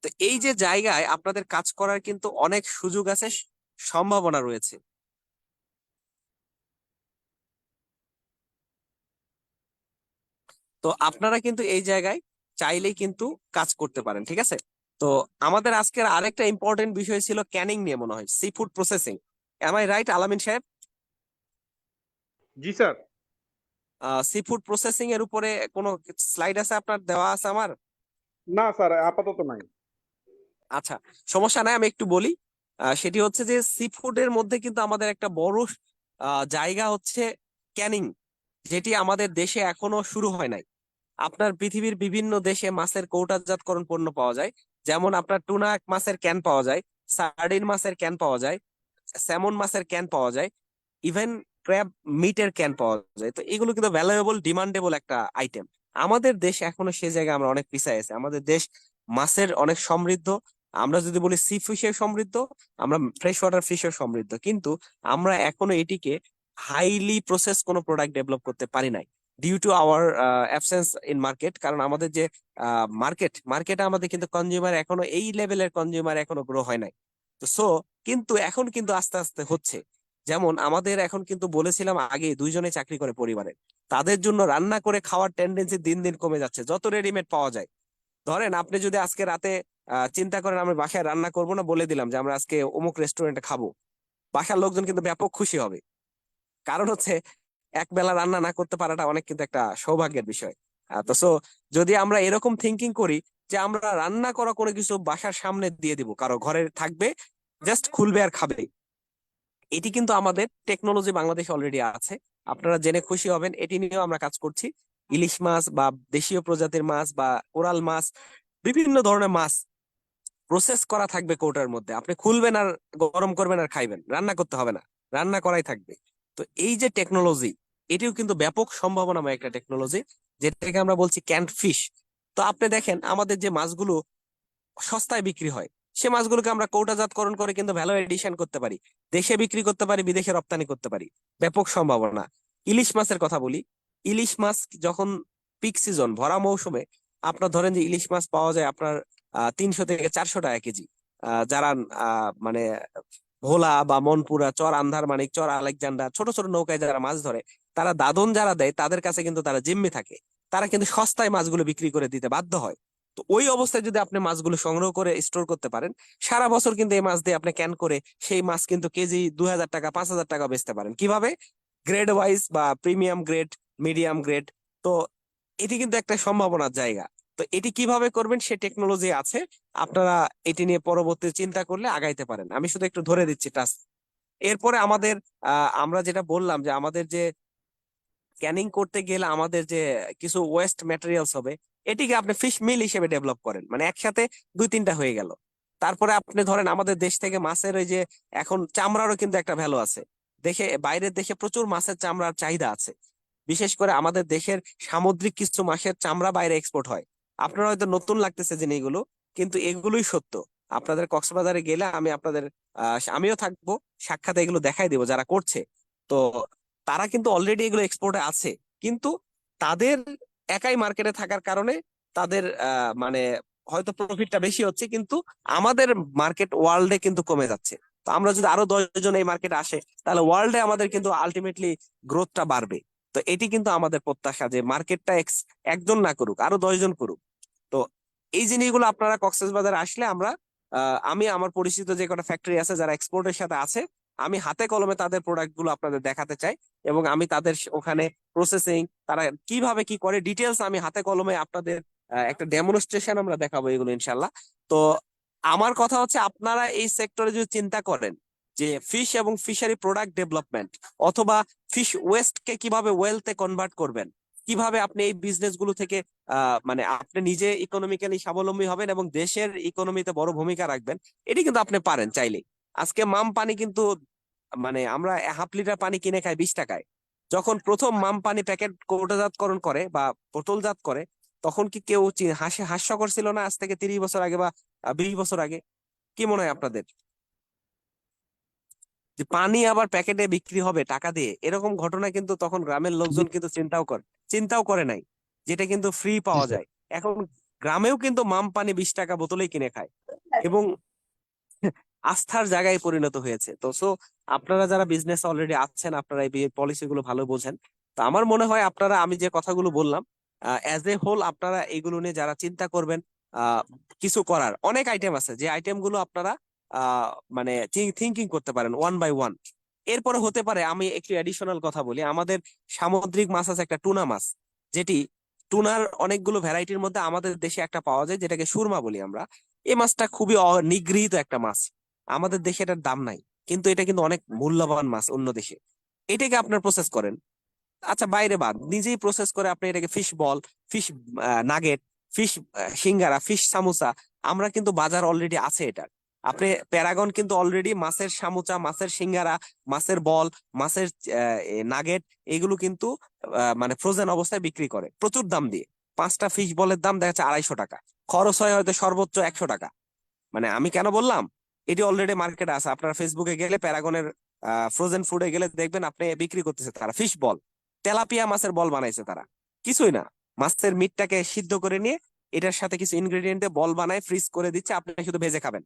তো এই যে জায়গায় আপনাদের কাজ করার কিন্তু অনেক সুযোগ আছে, সম্ভাবনা রয়েছে। তো আপনারা কিন্তু এই জায়গায় চাইলেই কিন্তু কাজ করতে পারেন, ঠিক আছে? তো আমাদের আজকের আরেকটা ইম্পর্টেন্ট বিষয় ছিল ক্যানিং নিয়ে, মনে হয় seafood processing. Am I right Alamin Saheb? জি স্যার। সি ফুড প্রসেসিং এর উপরে কোনো স্লাইড আছে আপনার দেওয়া আছে আমার? না স্যার, আপাতত নাই। আচ্ছা, সমস্যা নাই, আমি একটু বলি। সেটি হচ্ছে যে সি ফুডের মধ্যে কিন্তু আমাদের একটা বড় জায়গা হচ্ছে ক্যানিং, যেটি আমাদের দেশে এখনো শুরু হয় নাই। আপনার পৃথিবীর বিভিন্ন দেশে মাছের কৌটাজাতকরণ পণ্য পাওয়া যায়, যেমন আপনার টুনা মাছের ক্যান পাওয়া যায়, সার্ডিন মাছের ক্যান পাওয়া যায়, স্যামন মাছের ক্যান পাওয়া যায়, ইভেন ক্র্যাব মিটের ক্যান পাওয়া যায়। তো এগুলো কিন্তু ভ্যালুয়েবল ডিমান্ডেবল একটা আইটেম। আমাদের দেশ এখনো সে জায়গায় আমরা অনেক পিছিয়ে আছি। আমাদের দেশ মাছের অনেক সমৃদ্ধ, আমরা যদি বলি সি ফিশে সমৃদ্ধ, আমরা ফ্রেশ ওয়াটার ফিশে সমৃদ্ধ, কিন্তু আমরা এখনো এটিকে হাইলি প্রসেস কোনো প্রোডাক্ট ডেভেলপ করতে পারি নাই, due to our absence in market. কারণ আমাদের যে মার্কেটে আমাদের কিন্তু কনজিউমার এখনো এই লেভেলের কনজিউমার এখনো গ্রো হয় নাই। তো কিন্তু এখন কিন্তু আস্তে আস্তে হচ্ছে। যেমন আমাদের এখন কিন্তু বলেছিলাম আগে দুইজনে চাকরি করে পরিবারে, তাদের জন্য রান্না করে খাওয়ার টেন্ডেন্সি দিন দিন কমে যাচ্ছে যত রেডিমেড পাওয়া যায়। ধরেন আপনি যদি আজকে রাতে চিন্তা করেন আমি বাসায় রান্না করব না, বলে দিলাম যে আমরা আজকে অমুক রেস্টুরেন্টে খাবো, বাসার লোকজন কিন্তু ব্যাপক খুশি হবে। কারণ হচ্ছে এক বেলা রান্না না করতে পারাটা অনেক কিন্তু একটা সৌভাগ্যের বিষয়। তো যদি আমরা এরকম থিঙ্কিং করি যে আমরা রান্না করা কোনো কিছু বাসার সামনে দিয়ে দিব, কারো ঘরে থাকবে, জাস্ট খুলবে আর খাবে, এটি কিন্তু আমাদের টেকনোলজি বাংলাদেশে অলরেডি আছে। আপনারা জেনে খুশি হবেন, এটি নিয়েও আমরা কাজ করছি। ইলিশ মাছ বা দেশীয় প্রজাতির মাছ বা কোরাল মাছ, বিভিন্ন ধরনের মাছ প্রসেস করা থাকবে কৌটার মধ্যে, আপনি খুলবেন আর গরম করবেন আর খাইবেন, রান্না করতে হবে না, রান্না করাই থাকবে। তো এই যে টেকনোলজি, এটিও কিন্তু ব্যাপক সম্ভাবনাময় একটা টেকনোলজি, যেটাকে আমরা বলছি ক্যান্ড ফিশ। তো আপনি দেখেন আমাদের যে মাছগুলো সস্তায় বিক্রি হয়, সে মাছগুলোকে আমরা কৌটাজাতকরণ করে কিন্তু ভ্যালু এডিশন করতে পারি, দেশে বিক্রি করতে পারি, বিদেশে রপ্তানি করতে পারি, ব্যাপক সম্ভাবনা। ইলিশ মাছের কথা বলি, ইলিশ মাছ যখন পিক সিজন ভরা মৌসুমে, আপনার ধরেন যে ইলিশ মাছ পাওয়া যায় আপনার 300 থেকে 400 টাকা কেজি। যারা মানে ভোলা বা মনপুরা, চর আন্ধারমানিক, চর আলেকজান্ডার, ছোট ছোট নৌকায় যারা মাছ ধরে, তারা দাদন যারা দেয় তাদের কাছে কিন্তু তারা জিম্মি থাকে, তারা কিন্তু সস্তায় মাছগুলো বিক্রি করে দিতে বাধ্য হয়। তো ওই অবস্থায় যদি আপনি মাছগুলো সংগ্রহ করে স্টোর করতে পারেন, সারা বছর কিন্তু এই মাছ দিয়ে আপনি ক্যান করে সেই মাছ কিন্তু কেজি 2000 টাকা 5000 টাকা বেচতে পারেন। কিভাবে? গ্রেড ওয়াইজ বা প্রিমিয়াম গ্রেড, মিডিয়াম গ্রেড। তো এটি কিন্তু একটা সম্ভাবনার জায়গা। তো এটি কিভাবে করবেন সে টেকনোলজি আছে, আপনারা এটি নিয়ে পরবর্তী চিন্তা করলে আগাইতে পারেন। আমি শুধু একটু ধরে দিচ্ছি টাস্ক। এরপরে আমাদের আমরা যেটা বললাম যে আমাদের যে ক্যানিং করতে গেলে আমাদের যে কিছু ওয়েস্ট ম্যাটেরিয়ালস হবে, এটিকে আপনি ফিশ মিল হিসেবে ডেভেলপ করেন, মানে একসাথে 2-3টা হয়ে গেল। তারপরে আপনি ধরেন আমাদের দেশ থেকে মাছের ওই যে এখন চামড়ারও কিন্তু একটা ভ্যালু আছে, বাইরের দেশে প্রচুর মাছের চামড়ার চাহিদা আছে। বিশেষ করে আমাদের দেশের সামুদ্রিক কিছু মাছের চামড়া বাইরে এক্সপোর্ট হয়। আপনারা হয়তো নতুন লাগতেছে জিনিসগুলো, কিন্তু এগুলোই সত্য। আপনাদের কক্সবাজারে গেলে আমি আপনাদের আমিও থাকবো, সাক্ষাৎ এগুলো দেখাই দিব যারা করছে। তো তারা কিন্তু অলরেডি এগুলো এক্সপোর্টে আছে, কিন্তু তাদের একাই মার্কেটে থাকার কারণে তাদের মানে হয়তো প্রফিটটা বেশি হচ্ছে, কিন্তু আমাদের মার্কেট ওয়ার্ল্ডে কিন্তু কমে যাচ্ছে। তো আমরা যদি আরো 10 জন এই মার্কেটে আসে, তাহলে ওয়ার্ল্ডে আমাদের কিন্তু আলটিমেটলি গ্রোথটা বাড়বে। তো এটি কিন্তু আমাদের প্রত্যাশা যে মার্কেটটা একজন না করুক, আরো 10 জন করুক। তো এই জিনিসগুলো আপনারা কক্সবাজারে আসলে আমি আমার পরিচিত যে কটা ফ্যাক্টরি আছে যারা এক্সপোর্টের সাথে আছে, আমি হাতে কলমে তাদের প্রোডাক্ট গুলো আপনাদের দেখাতে চাই, এবং আমি তাদের ওখানে প্রসেসিং তারা কিভাবে কি করে ডিটেলস আমি হাতে কলমে আপনাদের একটা ডেমনস্ট্রেশন আমরা দেখাবো এগুলো ইনশাল্লাহ। তো আমার কথা হচ্ছে আপনারা এই সেক্টরে যদি চিন্তা করেন যে ফিশ এবং ফিশারি প্রোডাক্ট ডেভেলপমেন্ট, অথবা ফিশ ওয়েস্ট কে কিভাবে ওয়েলথে কনভার্ট করবেন, কিভাবে আপনি এই বিজনেস গুলো থেকে মানে আপনি নিজে ইকোনমিক্যালি স্বাবলম্বী হবেন এবং দেশের ইকোনমিতে বড় ভূমিকা রাখবেন, এটি কিন্তু আপনি পারেন চাইলেই। আজকে মাম পানি কিন্তু মানে আমরা 1/2 লিটার পানি কিনে খাই 20 টাকায়। যখন প্রথম মাম পানি প্যাকেট কৌটাজাতকরণ করে বা বোতলজাত করে, তখন কি কেউ হাস্যকর ছিল না? আজ থেকে 30 বছর আগে বা 20 বছর আগে। কি মনে হয় আপনাদের যে পানি আবার প্যাকেটে বিক্রি হবে টাকা দিয়ে? এরকম ঘটনা কিন্তু তখন গ্রামের লোকজন কিন্তু চিন্তাও করে নাই, যেটা কিন্তু ফ্রি জি পাওয়া স্যার। যায়। এখন গ্রামেও কিন্তু মাম পানি 20 টাকা বোতলেই কিনে খায়, এবং আস্থার জায়গায় পরিণত হয়েছে। তো আপনারা যারা বিজনেস অলরেডি আছেন, আপনারা এই পলিসি গুলো ভালো বোঝেন। তো আমার মনে হয় আপনারা, আমি যে কথাগুলো বললাম, অ্যাজ এ হোল আপনারা এগুলো নিয়ে যারা চিন্তা করবেন, আহ, কিছু করার অনেক আইটেম আছে, যে আইটেম গুলো আপনারা মানে থিঙ্কিং করতে পারেন ওয়ান বাই ওয়ান। এরপরে হতে পারে, আমি একটু এডিশনাল কথা বলি, আমাদের সামুদ্রিক মাছ আছে একটা টুনা মাছ, যেটি টুনার অনেকগুলো ভ্যারাইটির মধ্যে আমাদের দেশে একটা পাওয়া যায় যেটাকে সুরমা বলি আমরা। এই মাছটা খুবই নিগৃহীত একটা মাছ, আমাদের দেশে এটার দাম নাই, কিন্তু এটা কিন্তু অনেক মূল্যবান মাছ অন্য দেশে। এটাকে আপনার প্রসেস করেন, আচ্ছা বাইরে বাদ, নিজেই প্রসেস করে আপনি এটাকে fish ball, fish nugget, fish singara, fish samosa, আমরা কিন্তু বাজার অলরেডি আছে এটার। আপনি প্যারাগন কিন্তু অলরেডি মাছের সামোচা, মাছের সিঙ্গারা, মাছের বল, মাছের নাগেট, এগুলো কিন্তু মানে ফ্রোজেন অবস্থায় বিক্রি করে প্রচুর দাম দিয়ে। 5টা ফিশ বলের দাম দেখা যাচ্ছে 250 টাকা, খরচ হয় হয়তো সর্বোচ্চ 100 টাকা। মানে আমি কেন বললাম, এটি অলরেডি মার্কেটে আছে, আপনারা ফেসবুকে গেলে প্যারাগনের ফ্রোজেন ফুডে গেলে দেখবেন আপনি বিক্রি করতেছে তারা ফিশ বল। তেলাপিয়া মাছের বল বানাইছে তারা, কিছুই না, মাছের মিটটাকে সিদ্ধ করে নিয়ে এটার সাথে কিছু ইনগ্রেডিয়েন্ট দিয়ে বল বানায় ফ্রিজ করে দিচ্ছে, আপনি শুধু ভেজে খাবেন।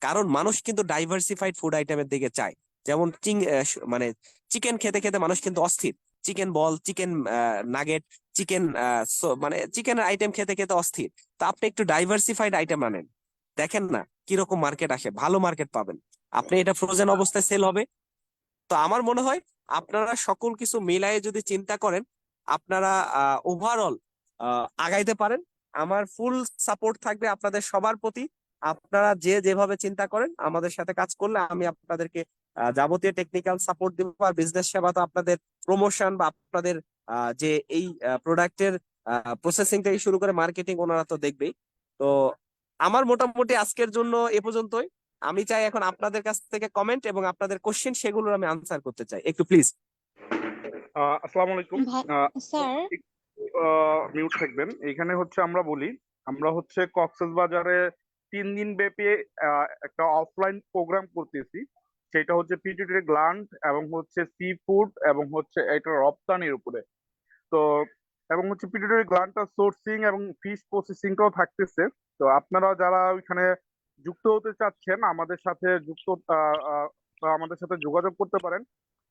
কারণ মানুষ কিন্তু ডাইভার্সিফাইড ফুড আইটেমের দিকে চায়। যেমন মানে চিকেন খেতে খেতে মানুষ কিন্তু অস্থির, চিকেন বল, চিকেন নাগেট, চিকেন মানে চিকেন আইটেম খেতে খেতে অস্থির। তো আপনি একটু ডাইভার্সিফাইড আইটেম আনেন, দেখেন না কিরকম মার্কেট আসে, ভালো মার্কেট পাবেন, আপনি এটা ফ্রোজেন অবস্থায় সেল হবে। তো আমার মনে হয় আপনারা সকল কিছু মিলায়ে যদি চিন্তা করেন, আপনারা ওভারঅল আগাইতে পারেন। আমার ফুল সাপোর্ট থাকবে আপনাদের সবার প্রতি। আপনারা যে যেভাবে চিন্তা করেন আমাদের সাথে কাজ করলে আমি আপনাদেরকে যাবতীয় টেকনিক্যাল সাপোর্ট দিব। আর বিজনেস সেবা তো আপনাদের প্রমোশন বা আপনাদের যে এই প্রোডাক্টের প্রসেসিং থেকে শুরু করে মার্কেটিং ওনারা তো দেখবেই। তো আমার মোটামুটি আজকের জন্য এ পর্যন্তই। আমি চাই এখন আপনাদের কাছ থেকে কমেন্ট এবং আপনাদের কোশ্চেন, সেগুলোর আমি আনসার করতে চাই, একটু প্লিজ। আসসালামু আলাইকুম। স্যার মিউট থাকবেন। এখানে হচ্ছে আমরা বলি, আমরা হচ্ছে কক্সবাজারে 3 দিন ব্যাপী একটা অফলাইন প্রোগ্রাম করতেছি। সেটা হচ্ছে পিটিটি গ্লান্ট এবং হচ্ছে সি ফুড এবং হচ্ছে এটা রপ্তানির উপরে। তো এবং হচ্ছে পিটিটি গ্লান্টটা সোর্সিং এবং ফিশ প্রসেসিংটাও থাকতেছে। তো আপনারা যারা ওইখানে যুক্ত হতে চাচ্ছেন আমাদের সাথে আমাদের সাথে যোগাযোগ করতে পারেন।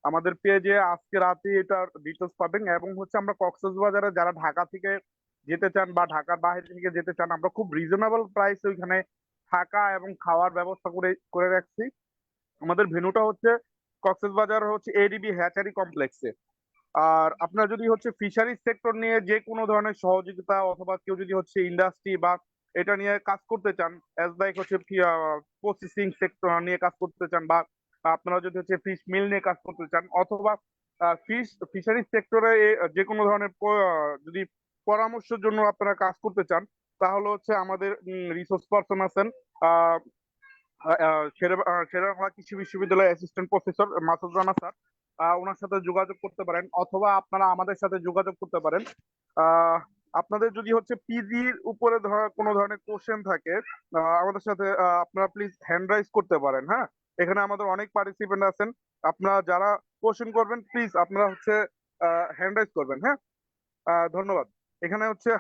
আমাদের পেজে আজকে রাতে এটার ডিটেলস পাবেন। এবং হচ্ছে আমরা কক্সবাজারে যারা ঢাকা থেকে যেতে চান বা ঢাকার বাইরে থেকে যেতে চান, আমরা খুব রিজনেবল প্রাইসে ওইখানে থাকা এবং খাওয়ার ব্যবস্থা করে করে রাখছি। আমাদের ভেন্যুটা হচ্ছে কক্সবাজার হচ্ছে এডিবি হ্যাচারি কমপ্লেক্সে। আর আপনার যদি হচ্ছে ফিশারিজ সেক্টর নিয়ে যে কোনো ধরনের সহযোগিতা অথবা কেউ যদি হচ্ছে ইন্ডাস্ট্রি বা এটা নিয়ে কাজ করতে চান, অ্যাজ লাইক হচ্ছে প্রসেসিং সেক্টর নিয়ে কাজ করতে চান, বা আপনারা যদি হচ্ছে ফিশ মিল নিয়ে কাজ করতে চান, অথবা ফিশারিজ সেক্টরে যে কোনো ধরনের যদি পরামর্শের জন্য আপনারা কাজ করতে চান, তাহলে হচ্ছে আমাদের রিসোর্স পার্সন আছেন শেরেবাংলা কৃষি বিশ্ববিদ্যালয়ের assistant professor Masud Rana sir. ওনার সাথে যোগাযোগ করতে পারেন, অথবা আপনারা আমাদের সাথে যোগাযোগ করতে পারেন। আপনাদের যদি হচ্ছে পিজির উপরে কোনো ধরনের কোশ্চেন থাকে, আমাদের সাথে আপনারা প্লিজ হ্যান্ড রাইজ করতে পারেন। হ্যাঁ, এখানে আমাদের অনেক পার্টিসিপেন্ট আছেন, আপনারা যারা কোশ্চেন করবেন প্লিজ আপনারা হচ্ছে হ্যান্ড রাইজ করবেন। হ্যাঁ, ধন্যবাদ। এখানে হচ্ছে